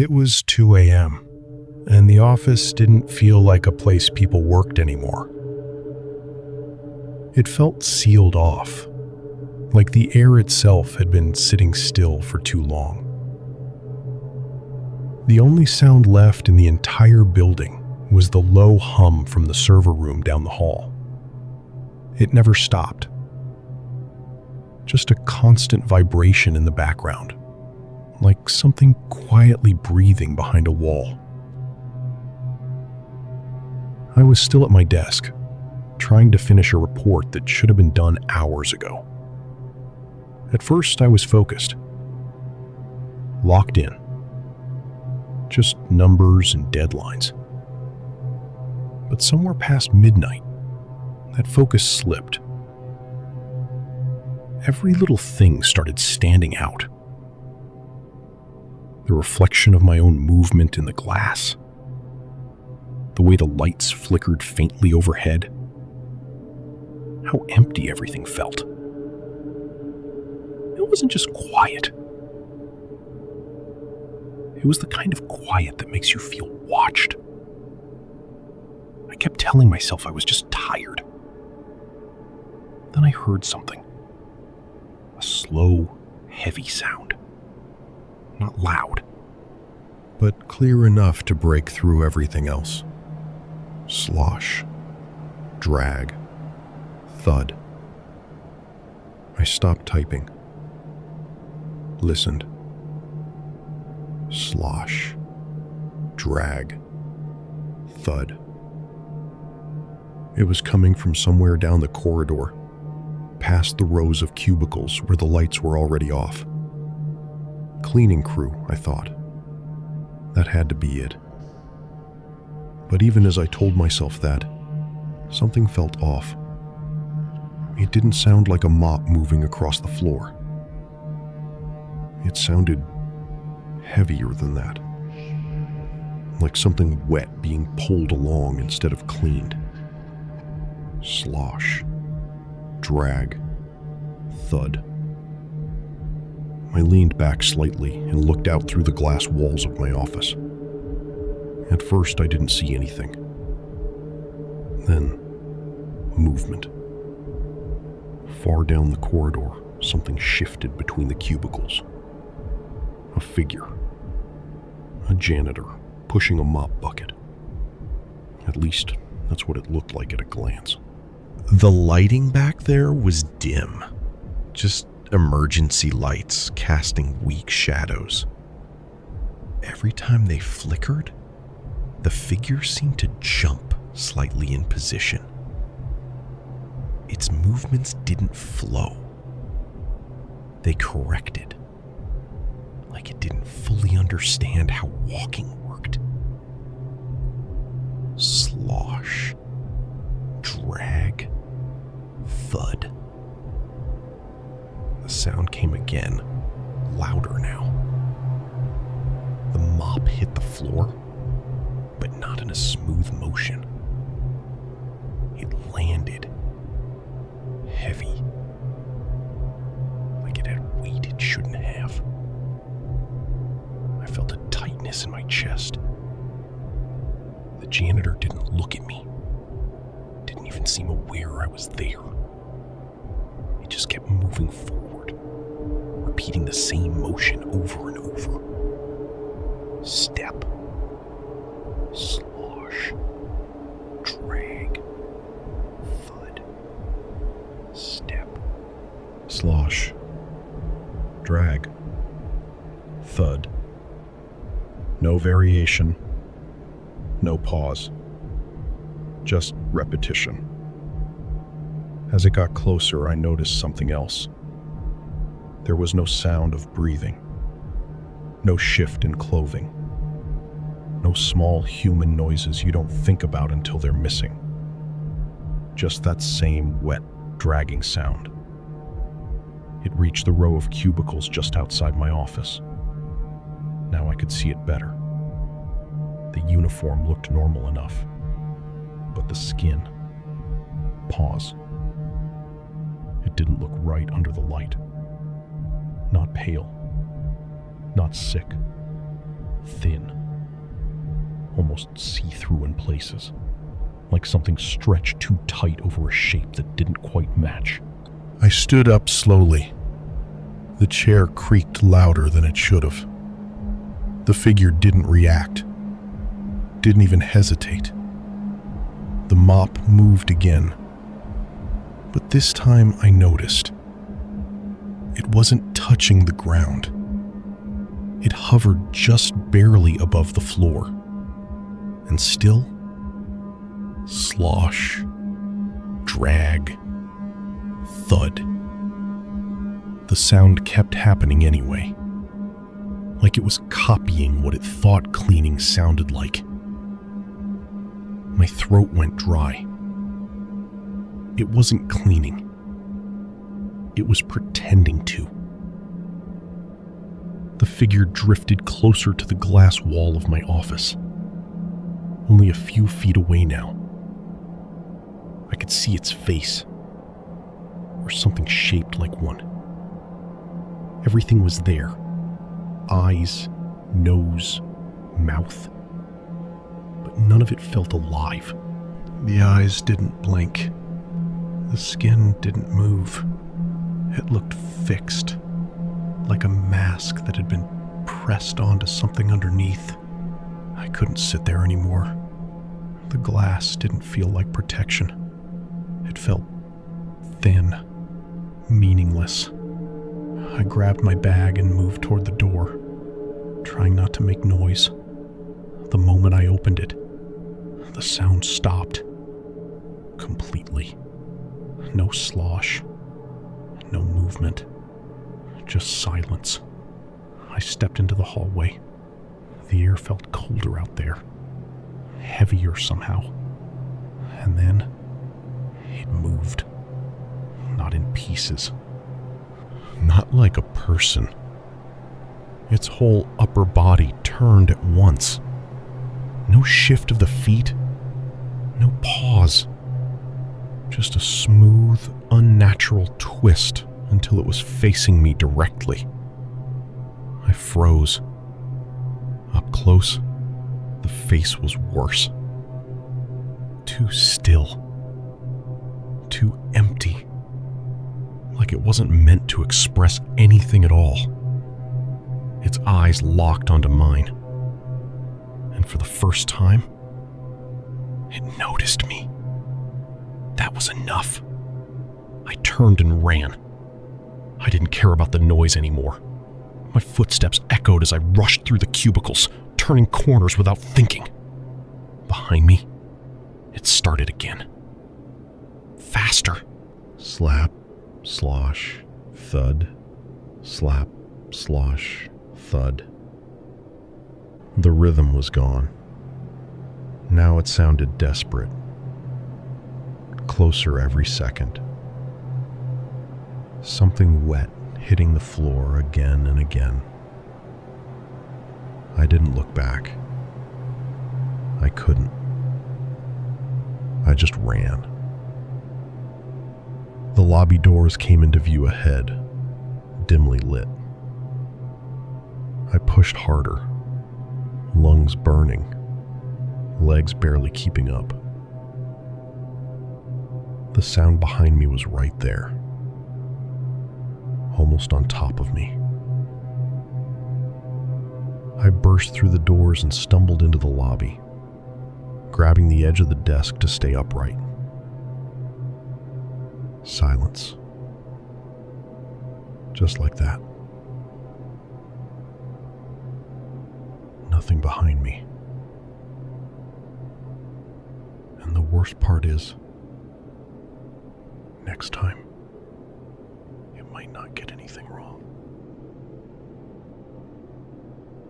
It was 2 a.m., and the office didn't feel like a place people worked anymore. It felt sealed off, like the air itself had been sitting still for too long. The only sound left in the entire building was the low hum from the server room down the hall. It never stopped. Just a constant vibration in the background, like something quietly breathing behind a wall. I was still at my desk, trying to finish a report that should have been done hours ago. At first, I was focused, locked in. Just numbers and deadlines. But somewhere past midnight, that focus slipped. Every little thing started standing out. The reflection of my own movement in the glass, the way the lights flickered faintly overhead, how empty everything felt. It wasn't just quiet. It was the kind of quiet that makes you feel watched. I kept telling myself I was just tired. Then I heard something. A slow, heavy sound. Not loud, but clear enough to break through everything else. Slosh. Drag. Thud. I stopped typing. Listened. Slosh. Drag. Thud. It was coming from somewhere down the corridor, past the rows of cubicles where the lights were already off. Cleaning crew, I thought. That had to be it. But even as I told myself that, something felt off. It didn't sound like a mop moving across the floor. It sounded heavier than that. Like something wet being pulled along instead of cleaned. Slosh. Drag. Thud. I leaned back slightly and looked out through the glass walls of my office. At first, I didn't see anything. Then, movement. Far down the corridor, something shifted between the cubicles. A figure. A janitor pushing a mop bucket. At least, that's what it looked like at a glance. The lighting back there was dim. Just emergency lights casting weak shadows. Every time they flickered, the figure seemed to jump slightly in position. Its movements didn't flow. They corrected, like it didn't fully understand how walking worked. Slosh. Drag. Thud. The sound came again, louder now. The mop hit the floor, but not in a smooth motion. It landed heavy, like it had weight it shouldn't have. I felt a tightness in my chest. The janitor didn't look at me, didn't even seem aware I was there. It just kept moving forward, repeating the same motion over and over. Step. Slosh. Drag. Thud. Step. Slosh. Drag. Thud. No variation. No pause. Just repetition. As it got closer, I noticed something else. There was no sound of breathing. No shift in clothing. No small human noises you don't think about until they're missing. Just that same wet, dragging sound. It reached the row of cubicles just outside my office. Now I could see it better. The uniform looked normal enough, but the skin. Pause. It didn't look right under the light. Not pale. Not sick. thin, almost see-through in places, like something stretched too tight over a shape that didn't quite match. I stood up slowly. The chair creaked louder than it should have. The figure didn't react, didn't even hesitate. The mop moved again, but this time I noticed. It wasn't touching the ground. It hovered just barely above the floor. And still, slosh, drag, thud. The sound kept happening anyway, like it was copying what it thought cleaning sounded like. My throat went dry. It wasn't cleaning. It was pretending to. The figure drifted closer to the glass wall of my office, only a few feet away now. I could see its face, or something shaped like one. Everything was there. Eyes, nose, mouth. But none of it felt alive. The eyes didn't blink. The skin didn't move. It looked fixed, like a mask that had been pressed onto something underneath. I couldn't sit there anymore. The glass didn't feel like protection. It felt thin, meaningless. I grabbed my bag and moved toward the door, trying not to make noise. The moment I opened it, the sound stopped. Completely. No slosh. No movement. Just silence. I stepped into the hallway. The air felt colder out there. Heavier somehow. And then it moved. Not in pieces. Not like a person. Its whole upper body turned at once. No shift of the feet. No pause. Just a smooth, unnatural twist until it was facing me directly. I froze. Up close, the face was worse. Too still. Too empty. Like it wasn't meant to express anything at all. Its eyes locked onto mine. And for the first time, it noticed me. That was enough. I turned and ran. I didn't care about the noise anymore. My footsteps echoed as I rushed through the cubicles, turning corners without thinking. Behind me, it started again. Faster. Slap, slosh, thud. Slap, slosh, thud. The rhythm was gone. Now it sounded desperate. Closer every second. Something wet hitting the floor again and again. I didn't look back. I couldn't. I just ran. The lobby doors came into view ahead, dimly lit. I pushed harder, lungs burning, legs barely keeping up. The sound behind me was right there, almost on top of me. I burst through the doors and stumbled into the lobby, grabbing the edge of the desk to stay upright. Silence. Just like that. Nothing behind me. And the worst part is, next time, it might not get anything wrong.